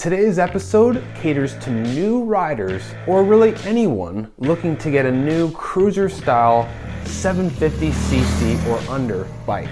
Today's episode caters to new riders, or really anyone looking to get a new cruiser style 750cc or under bike.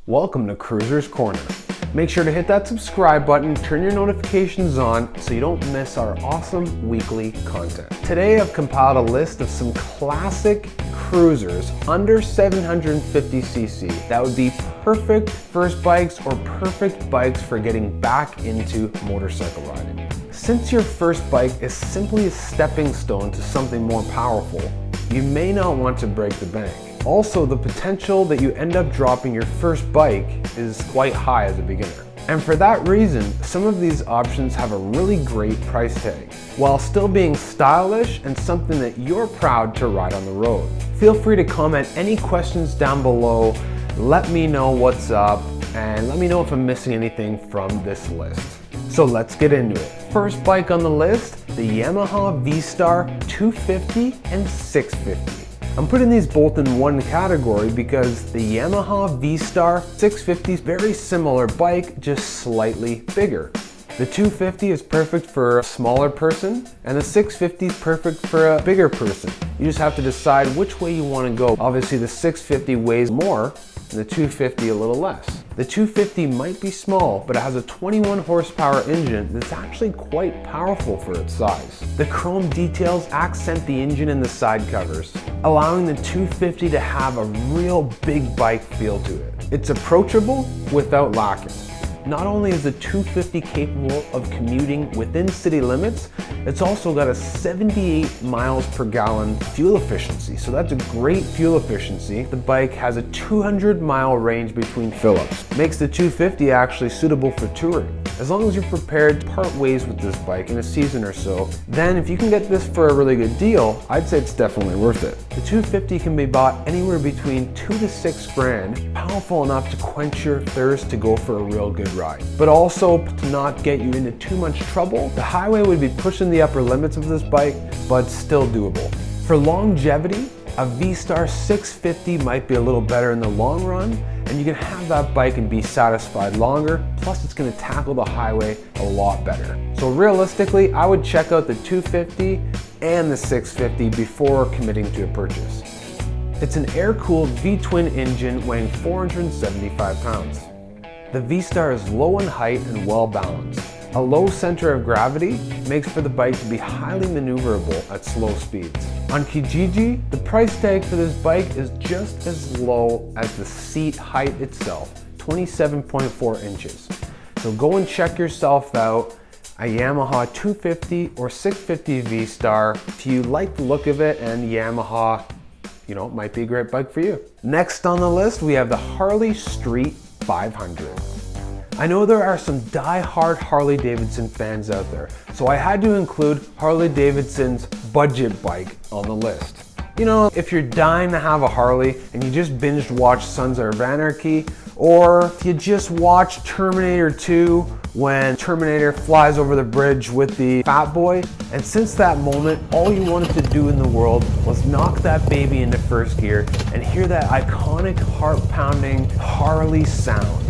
Welcome to Cruiser's Corner. Make sure to hit that subscribe button, turn your notifications on so you don't miss our awesome weekly content. Today I've compiled a list of some classic cruisers under 750cc that would be perfect first bikes or perfect bikes for getting back into motorcycle riding. Since your first bike is simply a stepping stone to something more powerful, you may not want to break the bank. Also, the potential that you end up dropping your first bike is quite high as a beginner. And for that reason, some of these options have a really great price tag, while still being stylish and something that you're proud to ride on the road. Feel free to comment any questions down below, let me know what's up, and let me know if I'm missing anything from this list. So let's get into it. First bike on the list, the Yamaha V-Star 250 and 650. I'm putting these both in one category because the Yamaha V-Star 650 is very similar bike, just slightly bigger. The 250 is perfect for a smaller person, and the 650 is perfect for a bigger person. You just have to decide which way you want to go. Obviously the 650 weighs more, and the 250 a little less. The 250 might be small, but it has a 21 horsepower engine that's actually quite powerful for its size. The chrome details accent the engine and the side covers, allowing the 250 to have a real big bike feel to it. It's approachable without lacking. Not only is the 250 capable of commuting within city limits, it's also got a 78 miles per gallon fuel efficiency. So that's a great fuel efficiency. The bike has a 200-mile range between fill-ups. Makes the 250 actually suitable for touring. As long as you're prepared to part ways with this bike in a season or so, then if you can get this for a really good deal, I'd say it's definitely worth it. The 250 can be bought anywhere between $2 to $6 grand, powerful enough to quench your thirst to go for a real good ride. But also to not get you into too much trouble. The highway would be pushing the upper limits of this bike, but still doable. For longevity, a V-Star 650 might be a little better in the long run, and you can have that bike and be satisfied longer, plus it's going to tackle the highway a lot better. So realistically, I would check out the 250 and the 650 before committing to a purchase. It's an air-cooled V-twin engine weighing 475 pounds. The V-Star is low in height and well balanced. A low center of gravity makes for the bike to be highly maneuverable at slow speeds. On Kijiji, the price tag for this bike is just as low as the seat height itself, 27.4 inches. So go and check yourself out a Yamaha 250 or 650 V-Star if you like the look of it, and Yamaha, might be a great bike for you. Next on the list, we have the Harley Street 500. I know there are some die-hard Harley Davidson fans out there, so I had to include Harley Davidson's budget bike on the list. If you're dying to have a Harley and you just binged watched Sons of Anarchy, or you just watched Terminator 2 when Terminator flies over the bridge with the fat boy, and since that moment, all you wanted to do in the world was knock that baby into first gear and hear that iconic heart-pounding Harley sound.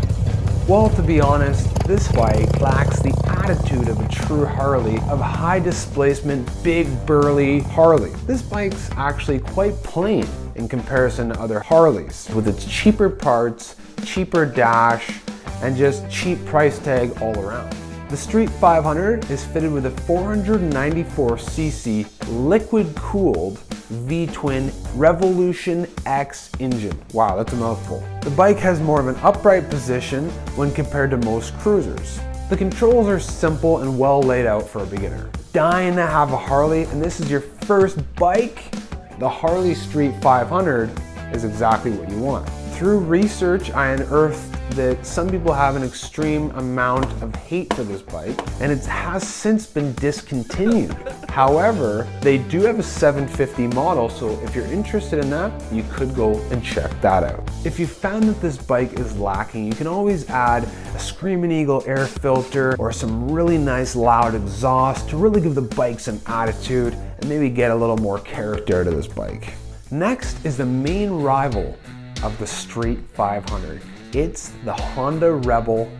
Well, to be honest, this bike lacks the attitude of a true Harley, of high displacement, big burly Harley. This bike's actually quite plain in comparison to other Harleys, with its cheaper parts, cheaper dash, and just cheap price tag all around. The Street 500 is fitted with a 494cc liquid-cooled V-twin Revolution X engine. Wow, that's a mouthful. The bike has more of an upright position when compared to most cruisers. The controls are simple and well laid out for a beginner. Dying to have a Harley and this is your first bike? The Harley Street 500 is exactly what you want. Through research, I unearthed that some people have an extreme amount of hate for this bike, and it has since been discontinued. However, they do have a 750 model, so if you're interested in that, you could go and check that out. If you found that this bike is lacking, you can always add a Screaming Eagle air filter or some really nice loud exhaust to really give the bike some attitude and maybe get a little more character out of this bike. Next is the main rival of the Street 500. It's the Honda Rebel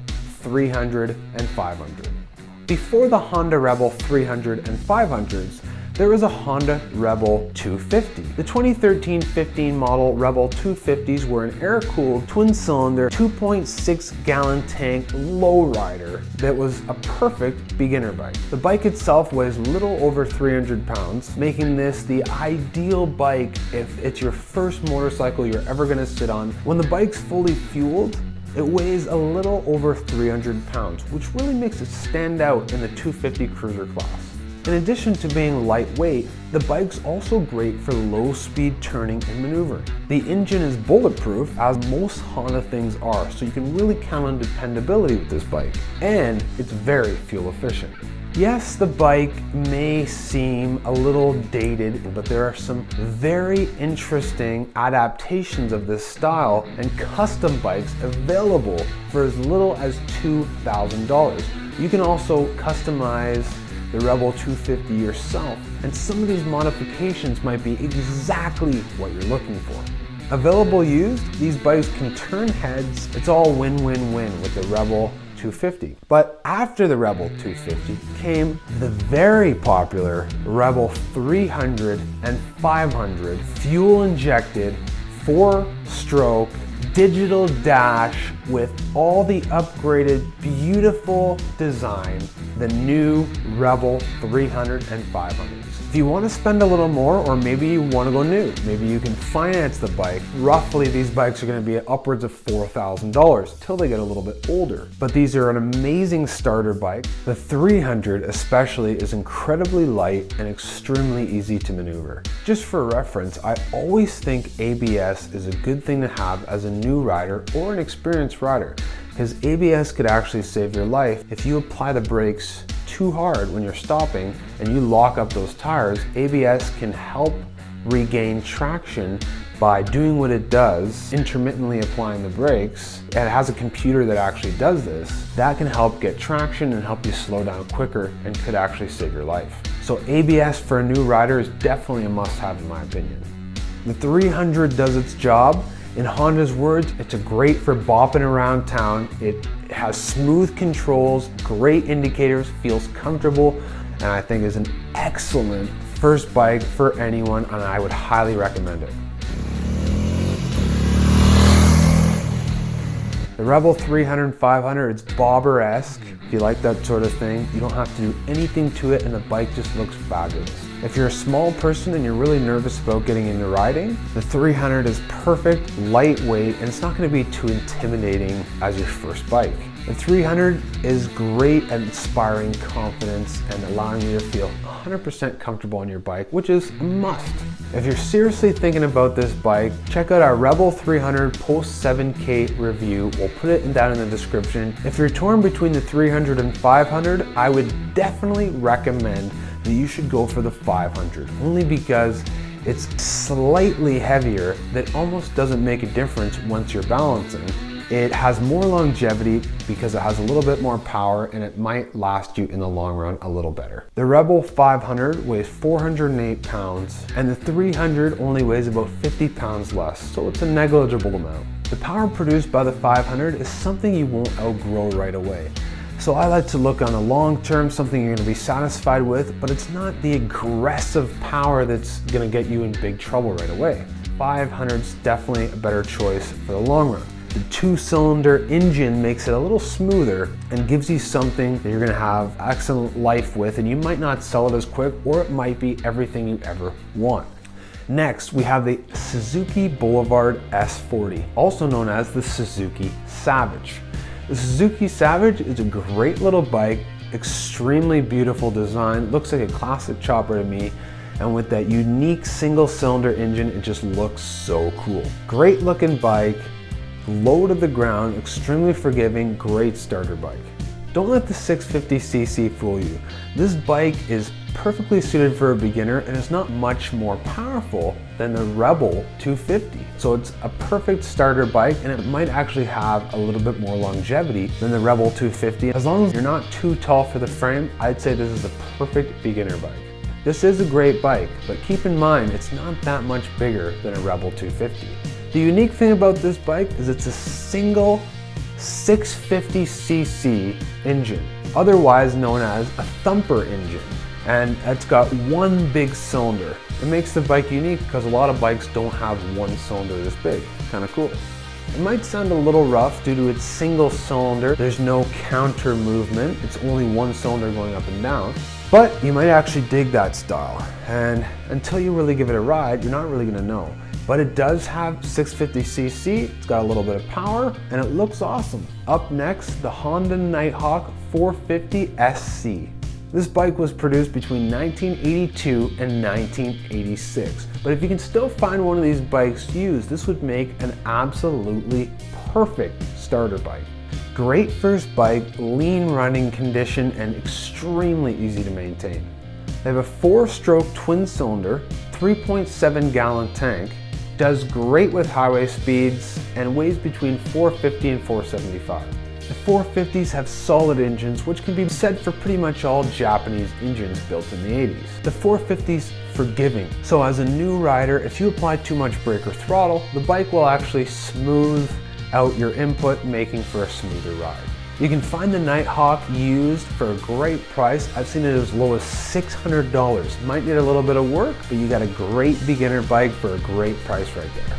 300 and 500. Before the Honda Rebel 300 and 500s, there was a Honda Rebel 250. The 2013-15 model Rebel 250s were an air-cooled, twin-cylinder, 2.6 gallon tank lowrider that was a perfect beginner bike. The bike itself weighs a little over 300 pounds, making this the ideal bike if it's your first motorcycle you're ever gonna sit on. When the bike's fully fueled, it weighs a little over 300 pounds, which really makes it stand out in the 250 cruiser class. In addition to being lightweight, the bike's also great for low-speed turning and maneuvering. The engine is bulletproof, as most Honda things are, so you can really count on dependability with this bike. And it's very fuel efficient. Yes, the bike may seem a little dated, but there are some very interesting adaptations of this style and custom bikes available for as little as $2,000. You can also customize the Rebel 250 yourself, and some of these modifications might be exactly what you're looking for. Available used, these bikes can turn heads. It's all win-win-win with the Rebel 250. But after the Rebel 250 came the very popular Rebel 300 and 500 fuel-injected 4-stroke digital dash with all the upgraded, beautiful design, the new Rebel 300 and 500s. If you want to spend a little more, or maybe you want to go new, maybe you can finance the bike. Roughly, these bikes are going to be upwards of $4,000 till they get a little bit older. But these are an amazing starter bike. The 300 especially is incredibly light and extremely easy to maneuver. Just for reference, I always think ABS is a good thing to have as a new rider or an experienced rider, because ABS could actually save your life if you apply the brakes too hard when you're stopping and you lock up those tires. ABS can help regain traction by doing what it does, intermittently applying the brakes. It has a computer that actually does this. That can help get traction and help you slow down quicker and could actually save your life. So ABS for a new rider is definitely a must-have in my opinion. The 300 does its job. In Honda's words, it's great for bopping around town. It has smooth controls, great indicators, feels comfortable, and I think is an excellent first bike for anyone, and I would highly recommend it. The Rebel 300 and 500, it's bobber-esque. If you like that sort of thing, you don't have to do anything to it and the bike just looks fabulous. If you're a small person and you're really nervous about getting into riding, the 300 is perfect, lightweight, and it's not going to be too intimidating as your first bike. The 300 is great at inspiring confidence and allowing you to feel 100% comfortable on your bike, which is a must. If you're seriously thinking about this bike, check out our Rebel 300 post 7K review. We'll put it down in the description. If you're torn between the 300 and 500, I would definitely recommend that you should go for the 500, only because it's slightly heavier. That almost doesn't make a difference once you're balancing. It has more longevity because it has a little bit more power and it might last you in the long run a little better. The Rebel 500 weighs 408 pounds and the 300 only weighs about 50 pounds less, so it's a negligible amount. The power produced by the 500 is something you won't outgrow right away. So I like to look on the long term, something you're going to be satisfied with, but it's not the aggressive power that's going to get you in big trouble right away. 500 is definitely a better choice for the long run. The 2-cylinder engine makes it a little smoother and gives you something that you're going to have excellent life with, and you might not sell it as quick, or it might be everything you ever want. Next, we have the Suzuki Boulevard S40, also known as the Suzuki Savage. The Suzuki Savage is a great little bike, extremely beautiful design, looks like a classic chopper to me, and with that unique single-cylinder engine, it just looks so cool. Great looking bike, low to the ground, extremely forgiving, great starter bike. Don't let the 650cc fool you. This bike is perfectly suited for a beginner and is not much more powerful than the Rebel 250. So it's a perfect starter bike, and it might actually have a little bit more longevity than the Rebel 250. As long as you're not too tall for the frame, I'd say this is a perfect beginner bike. This is a great bike, but keep in mind it's not that much bigger than a Rebel 250. The unique thing about this bike is it's a single 650cc engine, otherwise known as a thumper engine, and it's got one big cylinder. It makes the bike unique because a lot of bikes don't have one cylinder this big. Kind of cool. It might sound a little rough due to its single cylinder. There's no counter movement. It's only one cylinder going up and down. But you might actually dig that style, and until you really give it a ride, you're not really going to know. But it does have 650cc, it's got a little bit of power, and it looks awesome. Up next, the Honda Nighthawk 450 SC. This bike was produced between 1982 and 1986. But if you can still find one of these bikes used, this would make an absolutely perfect starter bike. Great first bike, lean running condition, and extremely easy to maintain. They have a 4-stroke twin cylinder, 3.7 gallon tank, does great with highway speeds, and weighs between 450 and 475. The 450s have solid engines, which can be said for pretty much all Japanese engines built in the 80s. The 450's forgiving, so as a new rider, if you apply too much brake or throttle, the bike will actually smooth out your input, making for a smoother ride. You can find the Nighthawk used for a great price. I've seen it as low as $600. Might need a little bit of work, but you got a great beginner bike for a great price right there.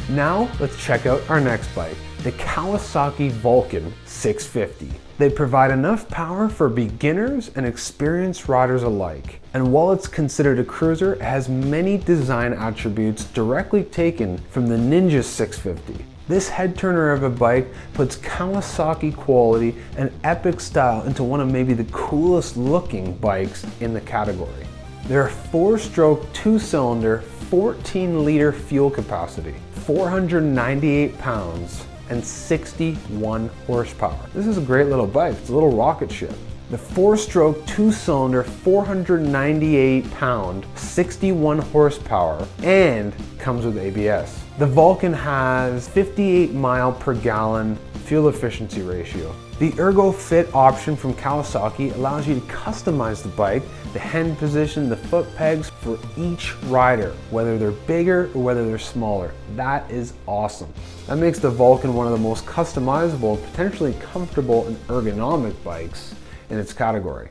Now let's check out our next bike, the Kawasaki Vulcan 650. They provide enough power for beginners and experienced riders alike. And while it's considered a cruiser, it has many design attributes directly taken from the Ninja 650. This head turner of a bike puts Kawasaki quality and epic style into one of maybe the coolest looking bikes in the category. They're a 4-stroke, 2-cylinder, 14-liter fuel capacity, 498 pounds, and 61 horsepower. This is a great little bike. It's a little rocket ship. The 4-stroke, 2-cylinder, 498 pound, 61 horsepower, and comes with ABS. The Vulcan has 58 mile per gallon fuel efficiency ratio. The Ergo Fit option from Kawasaki allows you to customize the bike, the hand position, the foot pegs for each rider, whether they're bigger or whether they're smaller. That is awesome. That makes the Vulcan one of the most customizable, potentially comfortable and ergonomic bikes in its category.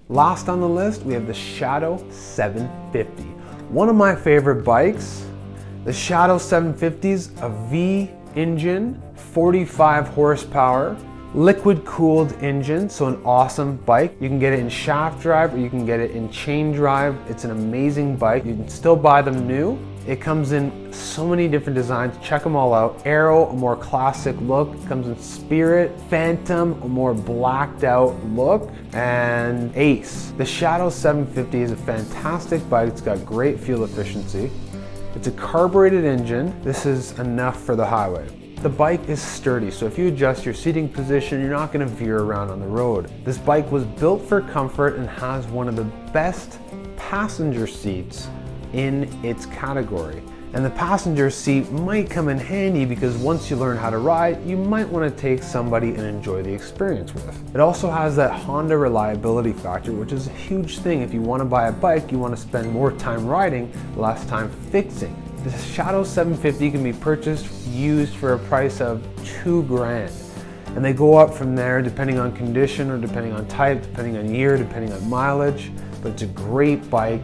Last on the list, we have the Shadow 750. One of my favorite bikes. The Shadow 750's a V engine, 45 horsepower, liquid cooled engine, so an awesome bike. You can get it in shaft drive or you can get it in chain drive. It's an amazing bike. You can still buy them new. It comes in so many different designs. Check them all out. Arrow, a more classic look. It comes in Spirit. Phantom, a more blacked out look. And Ace. The Shadow 750 is a fantastic bike. It's got great fuel efficiency. It's a carbureted engine. This is enough for the highway. The bike is sturdy, so if you adjust your seating position, you're not going to veer around on the road. This bike was built for comfort and has one of the best passenger seats in its category. And the passenger seat might come in handy because once you learn how to ride, you might want to take somebody and enjoy the experience with. It also has that Honda reliability factor, which is a huge thing. If you want to buy a bike, you want to spend more time riding, less time fixing. The Shadow 750 can be purchased used for a price of $2,000. And they go up from there depending on condition or depending on type, depending on year, depending on mileage. But it's a great bike.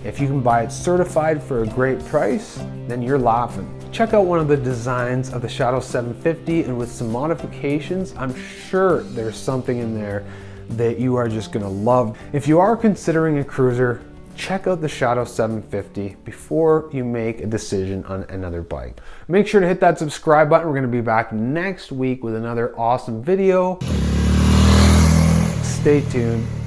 If you can buy it certified for a great price, then you're laughing. Check out one of the designs of the Shadow 750, and with some modifications, I'm sure there's something in there that you are just gonna love. If you are considering a cruiser, check out the Shadow 750 before you make a decision on another bike. Make sure to hit that subscribe button. We're gonna be back next week with another awesome video. Stay tuned.